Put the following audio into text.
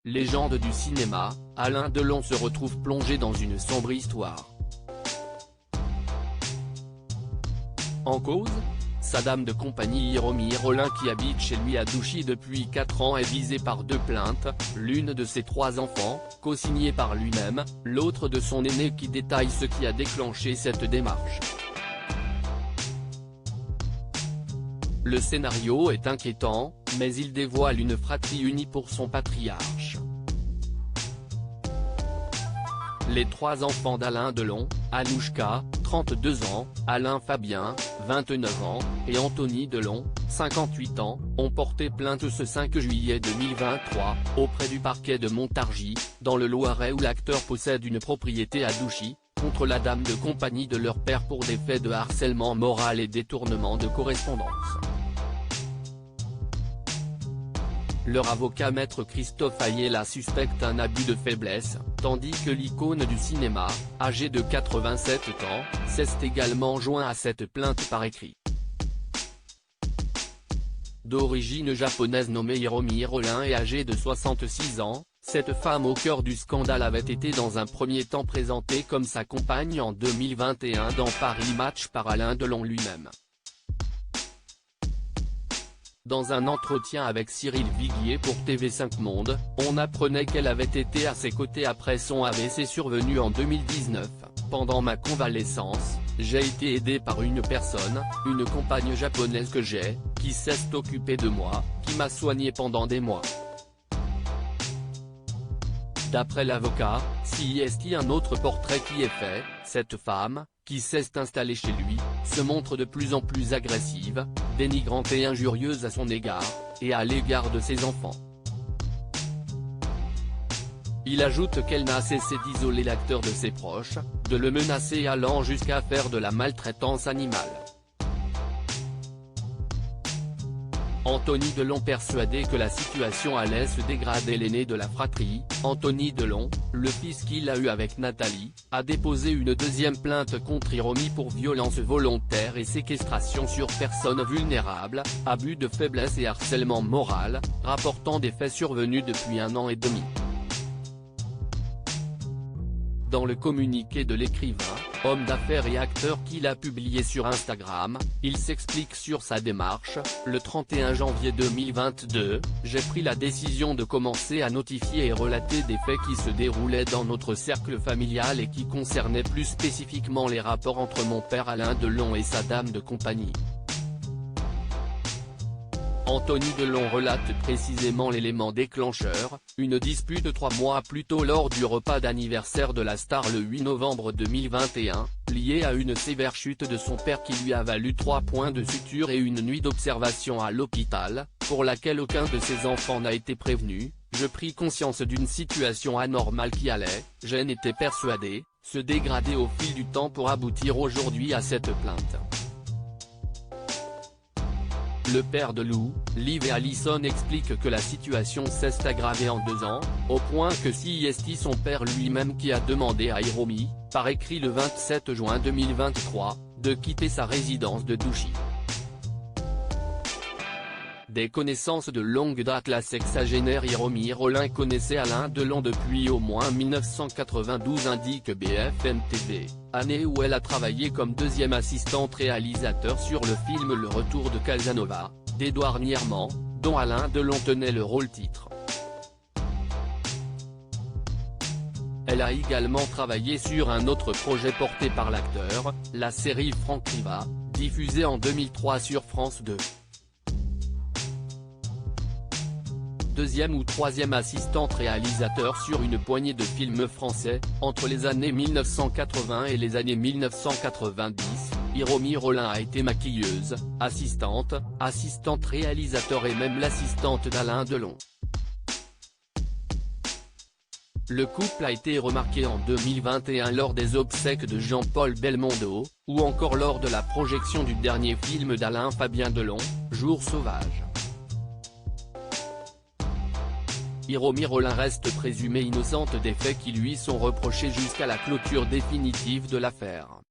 légende du cinéma, Alain Delon se retrouve plongé dans une sombre histoire. En cause, sa dame de compagnie Hiromi Rollin qui habite chez lui à Douchy depuis 4 ans est visée par 2 plaintes, l'une de ses 3 enfants, co-signée par lui-même, l'autre de son aîné qui détaille ce qui a déclenché cette démarche. Le scénario est inquiétant, mais il dévoile une fratrie unie pour son patriarche. Les 3 enfants d'Alain Delon, Anouchka, 32 ans, Alain Fabien, 29 ans, et Anthony Delon, 58 ans, ont porté plainte ce 5 juillet 2023, auprès du parquet de Montargis, dans le Loiret où l'acteur possède une propriété à Douchy, contre la dame de compagnie de leur père pour des faits de harcèlement moral et détournement de correspondance. Leur avocat maître Christophe Ayala suspecte un abus de faiblesse, tandis que l'icône du cinéma, âgé de 87 ans, s'est également joint à cette plainte par écrit. D'origine japonaise nommée Hiromi Rollin et âgée de 66 ans, cette femme au cœur du scandale avait été dans un premier temps présentée comme sa compagne en 2021 dans Paris Match par Alain Delon lui-même. Dans un entretien avec Cyril Viguier pour TV5 Monde, on apprenait qu'elle avait été à ses côtés après son AVC survenu en 2019. Pendant ma convalescence, j'ai été aidé par une personne, une compagne japonaise que j'ai, qui s'est occupée de moi, qui m'a soigné pendant des mois. D'après l'avocat, s'y est un autre portrait qui est fait, cette femme, qui s'est installée chez lui, se montre de plus en plus agressive, dénigrante et injurieuse à son égard, et à l'égard de ses enfants. Il ajoute qu'elle n'a cessé d'isoler l'acteur de ses proches, de le menacer allant jusqu'à faire de la maltraitance animale. Anthony Delon persuadé que la situation allait se dégrader. L'aîné de la fratrie, Anthony Delon, le fils qu'il a eu avec Nathalie, a déposé une deuxième plainte contre Hiromi pour violence volontaire et séquestration sur personne vulnérable, abus de faiblesse et harcèlement moral, rapportant des faits survenus depuis 1 an et demi. Dans le communiqué de l'écrivain, homme d'affaires et acteur qu'il a publié sur Instagram, il s'explique sur sa démarche. Le 31 janvier 2022, j'ai pris la décision de commencer à notifier et relater des faits qui se déroulaient dans notre cercle familial et qui concernaient plus spécifiquement les rapports entre mon père Alain Delon et sa dame de compagnie. Anthony Delon relate précisément l'élément déclencheur, une dispute 3 mois plus tôt lors du repas d'anniversaire de la star le 8 novembre 2021, liée à une sévère chute de son père qui lui a valu 3 points de suture et une nuit d'observation à l'hôpital, pour laquelle aucun de ses enfants n'a été prévenu. Je pris conscience d'une situation anormale qui allait, j'en étais persuadé, se dégrader au fil du temps pour aboutir aujourd'hui à cette plainte. Le père de Lou, Liv et Allison explique que la situation s'est aggravée en 2 ans, au point que c'est son père lui-même qui a demandé à Hiromi, par écrit le 27 juin 2023, de quitter sa résidence de Douchy. Des connaissances de longue date. La sexagénaire Hiromi Rollin connaissait Alain Delon depuis au moins 1992 indique BFM TV, année où elle a travaillé comme 2e assistante réalisateur sur le film Le Retour de Casanova, d'Édouard Nierman, dont Alain Delon tenait le rôle titre. Elle a également travaillé sur un autre projet porté par l'acteur, la série Franck Riva, diffusée en 2003 sur France 2. 2e ou 3e assistante réalisateur sur une poignée de films français, entre les années 1980 et les années 1990, Hiromi Rollin a été maquilleuse, assistante réalisateur et même l'assistante d'Alain Delon. Le couple a été remarqué en 2021 lors des obsèques de Jean-Paul Belmondo, ou encore lors de la projection du dernier film d'Alain Fabien Delon, Jour sauvage. Hiromi Rollin reste présumée innocente des faits qui lui sont reprochés jusqu'à la clôture définitive de l'affaire.